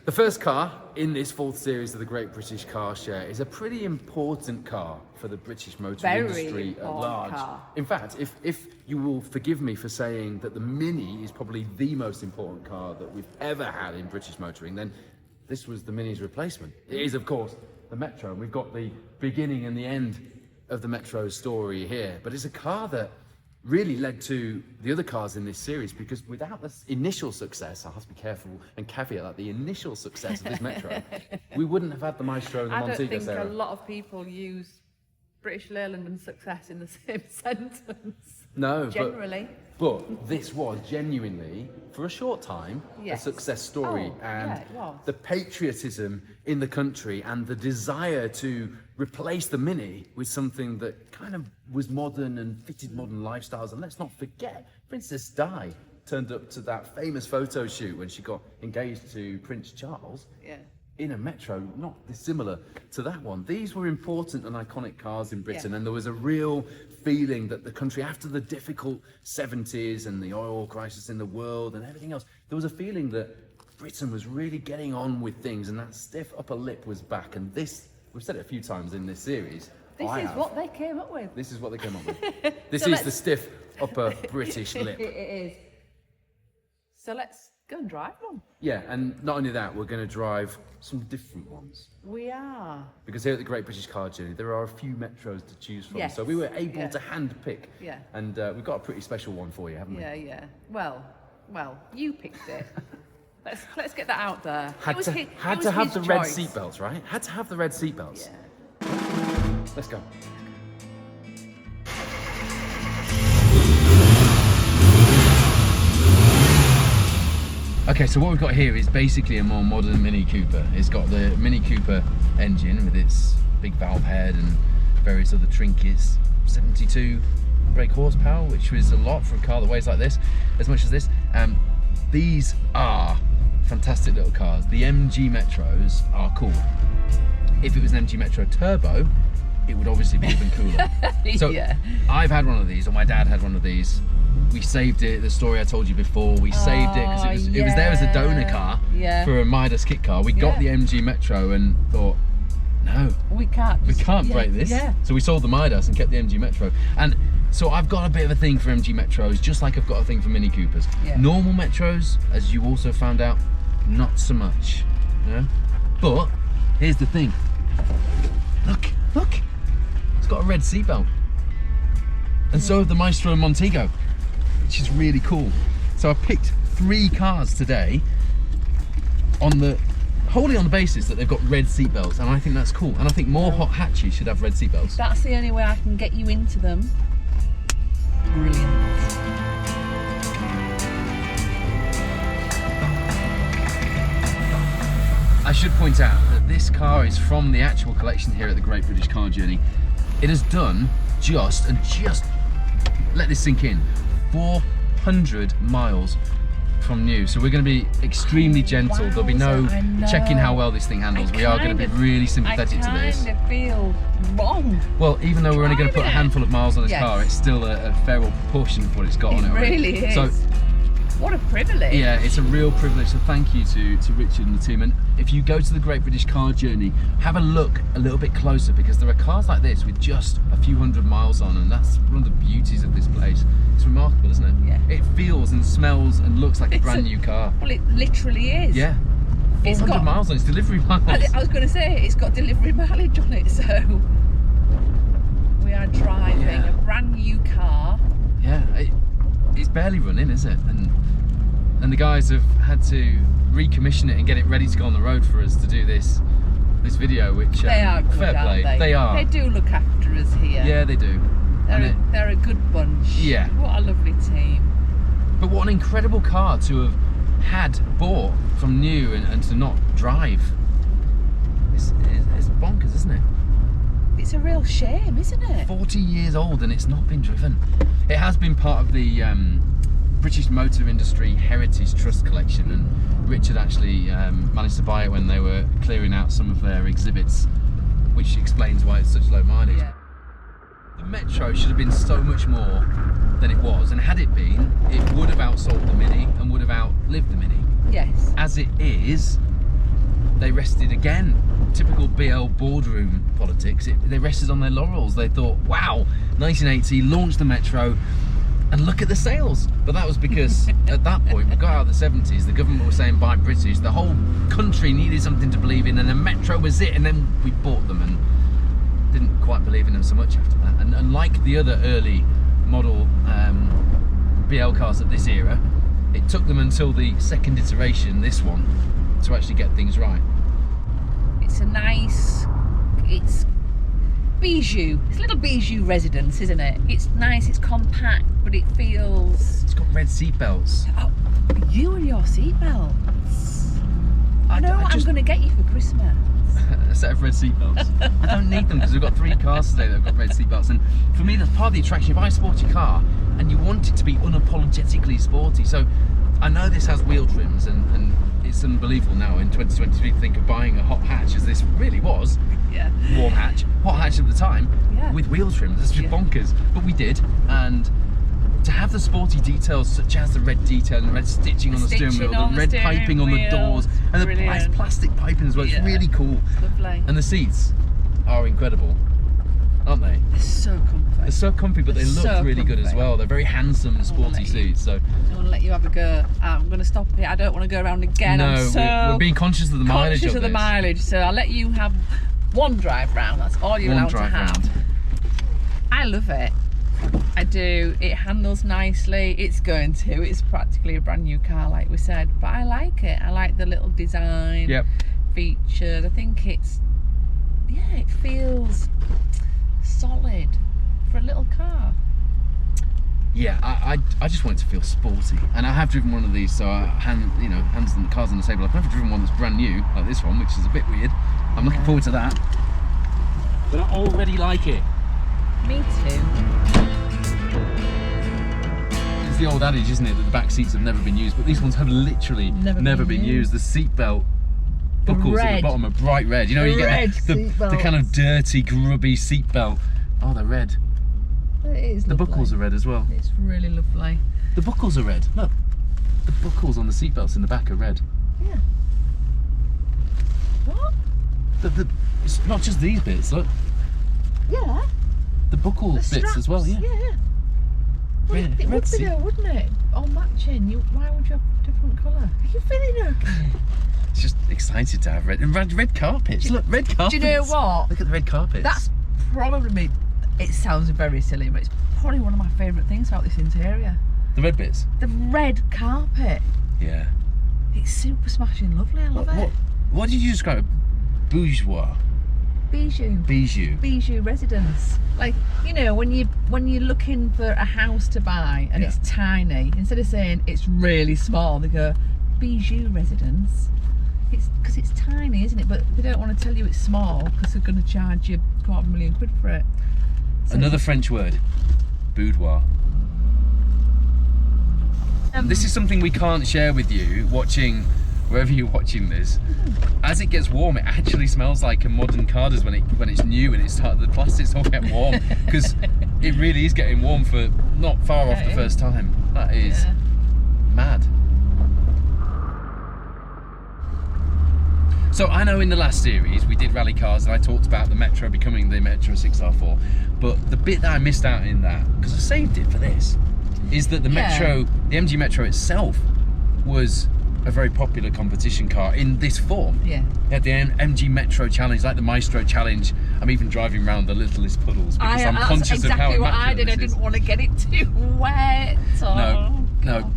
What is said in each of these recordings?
The first car in this fourth series of the Great British Car Share is a pretty important car for the British motor industry at large. Car. In fact, if you will forgive me for saying that the Mini is probably the most important car that we've ever had in British motoring, then this was the Mini's replacement. It is, of course, the Metro, and we've got the beginning and the end of the Metro's story here. But it's a car that really led to the other cars in this series, because without this initial success, I have to be careful and caveat that the initial success of this Metro, we wouldn't have had the Maestro and the Montego. I don't think a lot of people use British Leyland and success in the same sentence. No, generally. But this was genuinely, for a short time, a success story. And it was. the patriotism in the country and the desire to replace the Mini with something that kind of was modern and fitted modern lifestyles. And let's not forget, Princess Di turned up to that famous photo shoot when she got engaged to Prince Charles. Yeah. In a Metro, not dissimilar to that one. These were important and iconic cars in Britain, and there was a real feeling that the country, after the difficult 70s and the oil crisis in the world and everything else, there was a feeling that Britain was really getting on with things, and that stiff upper lip was back. And this, we've said it a few times in this series. This is what they came up with. This is what they came up with. This is the stiff upper British lip. It is. So let's go and drive one. Yeah, and not only that, we're going to drive some different ones. We are. Because here at the Great British Car Journey, there are a few Metros to choose from. Yes. So we were able to hand pick. Yeah. And we've got a pretty special one for you, haven't we? Yeah. Well, you picked it. let's get that out there. Had to have the red seatbelts, right? Had to have the red seatbelts. Yeah. Let's go. Okay, so what we've got here is basically a more modern Mini Cooper. It's got the Mini Cooper engine with its big valve head and various other trinkets. 72 brake horsepower, which was a lot for a car that weighs like this, as much as this. These are fantastic little cars. The MG Metros are cool. If it was an MG Metro Turbo, it would obviously be even cooler. So I've had one of these, or my dad had one of these. We saved it, the story I told you before, we saved it because it was there as a donor car for a Midas kit car. We got the MG Metro and thought, no, we can't break this. So we sold the Midas and kept the MG Metro. And so I've got a bit of a thing for MG Metros, just like I've got a thing for Mini Coopers. Normal Metros, as you also found out, not so much. You know? But here's the thing. Look, it's got a red seatbelt. And so have the Maestro and Montego, which is really cool. So I picked 3 cars today wholly on the basis that they've got red seatbelts, and I think that's cool. And I think more hot hatches should have red seatbelts. That's the only way I can get you into them. Brilliant. I should point out that this car is from the actual collection here at the Great British Car Journey. It has done just let this sink in, 400 miles from new. So we're going to be extremely gentle. There'll be no checking how well this thing handles. We are going to be really sympathetic to this. I kind of feel wrong. Well, even though we're only going to put a handful of miles on this car, it's still a fair old proportion of what it's got on it already. It really is. So, what a privilege. Yeah, it's a real privilege. So thank you to Richard and the team. And if you go to the Great British Car Journey, have a look a little bit closer, because there are cars like this with just a few hundred miles on, and that's one of the beauties of this place. It's remarkable, isn't it? Yeah. It feels and smells and looks like a brand new car. Well, it literally is. Yeah. 400 miles on its delivery miles. I was going to say, it's got delivery mileage on it, so we are driving a brand new car. Yeah, it's barely running, is it? And the guys have had to recommission it and get it ready to go on the road for us to do this video, which they are good, fair play. Aren't they? They are. They do look after us here. Yeah, they do. They're a good bunch. Yeah. What a lovely team. But what an incredible car to have bought from new and to not drive. It's bonkers, isn't it? It's a real shame, isn't it? 40 years old and it's not been driven. It has been part of the British Motor Industry Heritage Trust collection, and Richard actually managed to buy it when they were clearing out some of their exhibits, which explains why it's such low mileage. Yeah. The Metro should have been so much more than it was, and had it been, it would have outsold the Mini and would have outlived the Mini. Yes. As it is, they rested again. Typical BL boardroom politics. They rested on their laurels. They thought, wow, 1980, launched the Metro, and look at the sales. But that was because at that point, we got out of the 70s, the government was saying buy British, the whole country needed something to believe in, and the Metro was it, and then we bought them and didn't quite believe in them so much after that. And like the other early model BL cars of this era, it took them until the second iteration, this one, to actually get things right. It's a nice, it's bijou. It's a little bijou residence, isn't it? It's nice, it's compact, but it feels... It's got red seatbelts. Oh, you and your seatbelts. I know what I'm going to get you for Christmas. A set of red seatbelts. I don't need them because we've got 3 cars today that have got red seatbelts, and for me that's part of the attraction. You buy a sporty car and you want it to be unapologetically sporty. So I know this has wheel trims, and it's unbelievable now in 2023 to think of buying a hot hatch, as this really was. Yeah. Warm hatch, hot hatch at the time, yeah, with wheel trims. That's just bonkers. But we did, and to have the sporty details such as the red detail and the red stitching on the steering wheel, the red piping on the doors, and the plastic piping as well, it's really cool. It's lovely. And the seats are incredible, aren't they? They're so comfy. They're so comfy, but they look really good as well. They're very handsome, sporty seats. So I want to let you have a go. I'm going to stop here. I don't want to go around again. No, I'm so we're being conscious of the mileage. Conscious of the mileage. So I'll let you have one drive round. That's all you're allowed to have. I love it. I do. It handles nicely. It's it's practically a brand new car, like we said, but I like it. I like the little design features. I think it feels solid for a little car. Yeah, I just want it to feel sporty, and I have driven one of these, so hands on the cars on the table. I've never driven one that's brand new like this one, which is a bit weird. I'm looking forward to that, but I already like it. Me too. It's the old adage, isn't it, that the back seats have never been used, but these ones have literally never been used. The seatbelt buckles at the bottom are bright red. You know, you get the kind of dirty, grubby seatbelt. Oh, they're red. It is the lovely. buckles are red as well. It's really lovely. The buckles are red. Look, the buckles on the seatbelts in the back are red. Yeah. What? It's not just these bits. Look. Yeah. The buckle bits as well. Yeah. Yeah. Well, it would be though, wouldn't it? All matching. Why would you have a different colour? Are you feeling okay? It's just excited to have red and red carpets. Look, red carpets. Do you know what? Look at the red carpets. That's probably, it sounds very silly, but it's probably one of my favourite things about this interior. The red bits? The red carpet. Yeah. It's super smashing lovely. I love it. What did you describe? Bourgeois? Bijou. Bijou. Bijou residence. Like, you know, when you're looking for a house to buy and it's tiny, instead of saying it's really small, they go bijou residence. It's because it's tiny, isn't it? But they don't want to tell you it's small because they're going to charge you £250,000 for it. So another French word, boudoir. This is something we can't share with you watching, wherever you're watching this. As it gets warm, it actually smells like a modern car does when it's new and the plastics all get warm, because it really is getting warm for not far off the first time. That is mad. So I know in the last series we did rally cars and I talked about the Metro becoming the Metro 6R4, but the bit that I missed out in that, because I saved it for this, is that the Metro, the MG Metro itself, was a very popular competition car in this form. Yeah. You had the MG Metro Challenge, like the Maestro Challenge. I'm even driving around the littlest puddles because I'm conscious of how exactly what I did. I didn't want to get it too wet. No.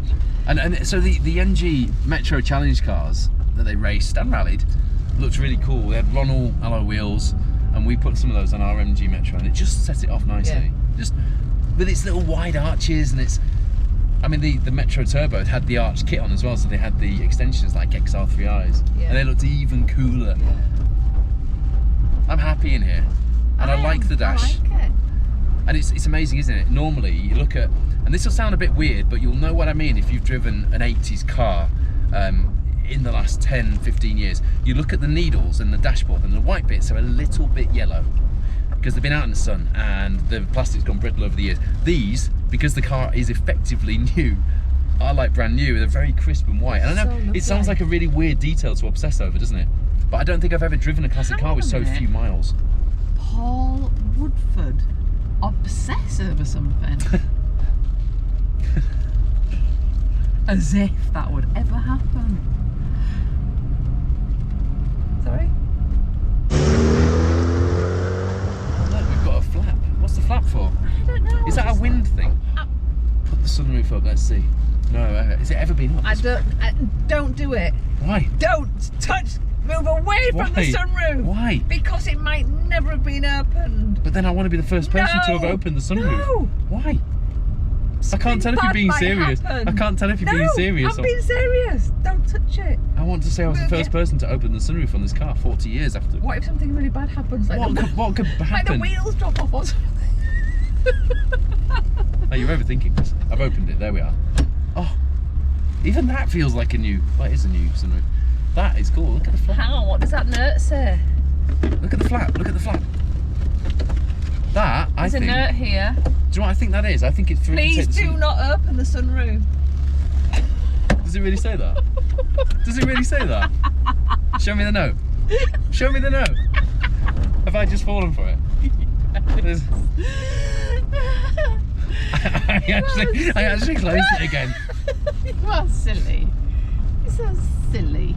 And so the MG Metro Challenge cars that they raced and rallied looked really cool. They had Ronald alloy wheels, and we put some of those on our MG Metro, and it just set it off nicely. Just with its little wide arches, and it's, I mean, the Metro Turbo had the arch kit on as well, so they had the extensions like XR3Is, and they looked even cooler. I'm happy in here, and I like the dash. I like it. And it's amazing, isn't it? Normally you look at, and this will sound a bit weird, but you'll know what I mean if you've driven an 80s car in the last 10-15 years. You look at the needles and the dashboard, and the white bits are a little bit yellow because they've been out in the sun and the plastic's gone brittle over the years. These, because the car is effectively new, are like brand new. They're very crisp and white. And I know it sounds like a really weird detail to obsess over, doesn't it? But I don't think I've ever driven a classic car with so few miles. Paul Woodford, obsessed over something. As if that would ever happen. Sorry? Oh, look, we've got a flap. What's the flap for? I don't know. Is that a wind thing? Put the sunroof up, let's see. No, has it ever been up? Don't do it. Why? Don't move away from the sunroof. Why? Because it might never have been opened. But then I want to be the first person to have opened the sunroof. No. Why? I can't tell if you're being serious. Happen. I can't tell if you're being serious. I'm being serious. Don't touch it. I want to say I was the first person to open the sunroof on this car 40 years after. What if something really bad happens? Like what could happen? Like the wheels drop off or something. Oh, you're overthinking this. I've opened it. There we are. Oh, even that feels like a new. Well, it is a new sunroof. That is cool. Look at the flap. Hang on. What does that note say? Look at the flap. Look at the flap. That There's a note here. Do you know what I think that is? I think it's for. Please do not open the sunroof. Does it really say that? Does it really say that? Show me the note. Show me the note. Have I just fallen for it? There's... I actually closed it again. You are silly. You're so silly.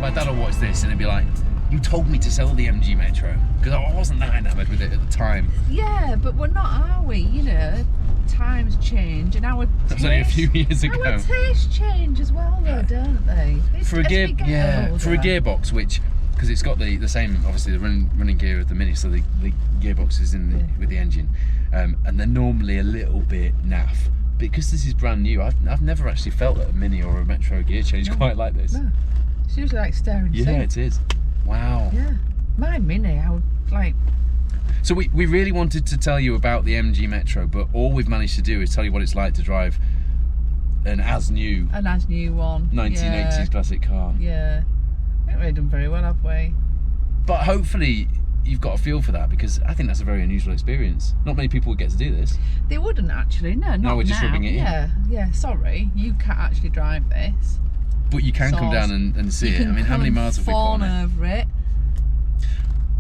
My dad will watch this and he'll be like, "You told me to sell the MG Metro," because I wasn't that enamoured with it at the time. Yeah, but we're not, are we? You know, times change and our That was only a few years ago. Our tastes change as well, though, don't they? For a gearbox, which, because it's got the same, obviously the running gear of the Mini, so the gearbox is in with the engine, and they're normally a little bit naff. Because this is brand new, I've never actually felt that a Mini or a Metro gear change quite like this. No, it's usually like staring. Yeah, it is. Wow. Yeah, my Mini, I would like. So we really wanted to tell you about the MG Metro, but all we've managed to do is tell you what it's like to drive an as new one 1980s classic car. Yeah, we haven't really done very well, have we? But hopefully you've got a feel for that, because I think that's a very unusual experience. Not many people would get to do this. They wouldn't actually, no, not now. We're just rubbing it in. Yeah, sorry, you can't actually drive this. But you can come down and see it. I mean, how many miles have we put on it? Over it.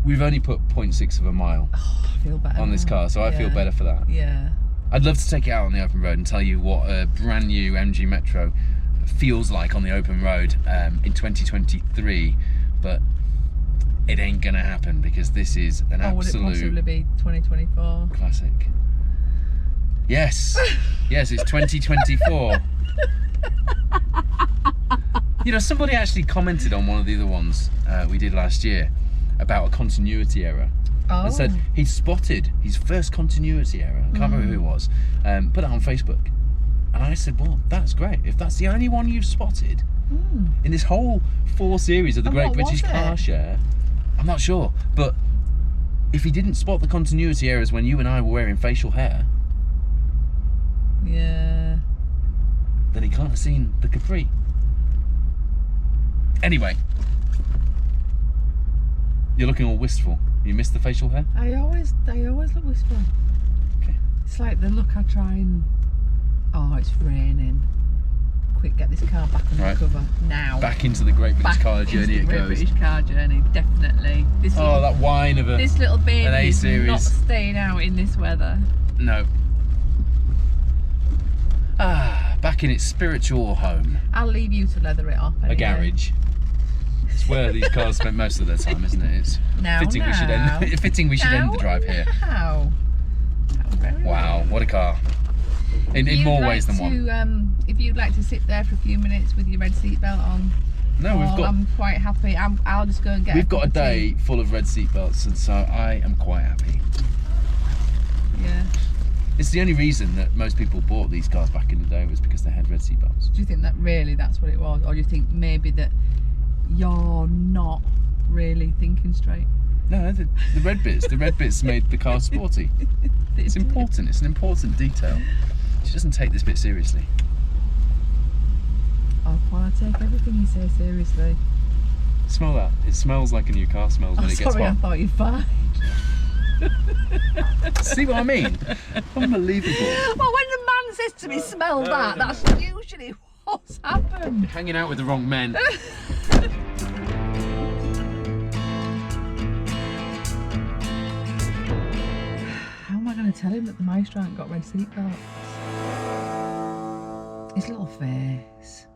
We've only put 0.6 of a mile I feel better on this car, so I feel better for that. Yeah. I'd love to take it out on the open road and tell you what a brand new MG Metro feels like on the open road in 2023, but it ain't gonna happen because this is an absolute. Would it possibly be 2024? Classic. Yes, yes, it's 2024. You know, somebody actually commented on one of the other ones we did last year about a continuity error. Oh. And said he'd spotted his first continuity error. I can't remember who it was. Put it on Facebook. And I said, well, that's great. If that's the only one you've spotted in this whole 4 series of the Great British Car Share, I'm not sure. But if he didn't spot the continuity errors when you and I were wearing facial hair, yeah, then he can't have seen the Capri. Anyway, you're looking all wistful. You missed the facial hair? I always look wistful. Okay. It's like the look I try and. Oh, it's raining. Quick, get this car back on the cover now. Back into the Great British Car Journey it goes. Great British Car Journey, definitely. That whine of this little baby an is A-series. not staying out in this weather. No. Back in its spiritual home. I'll leave you to leather it off. Anyway. A garage. It's where these cars spend most of their time, isn't it? It's fitting we should end the drive here. Wow, what a car. In more ways than one. If you'd like to sit there for a few minutes with your red seatbelt on. No, I'm quite happy. I'll just go and get. We've got a day full of red seatbelts, and so I am quite happy. Yeah. It's the only reason that most people bought these cars back in the day was because they had red seatbelts. Do you think that really that's what it was, or do you think maybe that you're not really thinking straight? No, the red bits made the car sporty. It's important. It's an important detail. She doesn't take this bit seriously. Oh, well, I take everything you say seriously. Smell that. It smells like a new car smells when it gets hot. Sorry, I thought you'd fine. See what I mean? Unbelievable. Well, when the man says to me, smell that, that's usually What's happened? You're hanging out with the wrong men. How am I going to tell him that the maestro ain't got red seatbelts? His little face.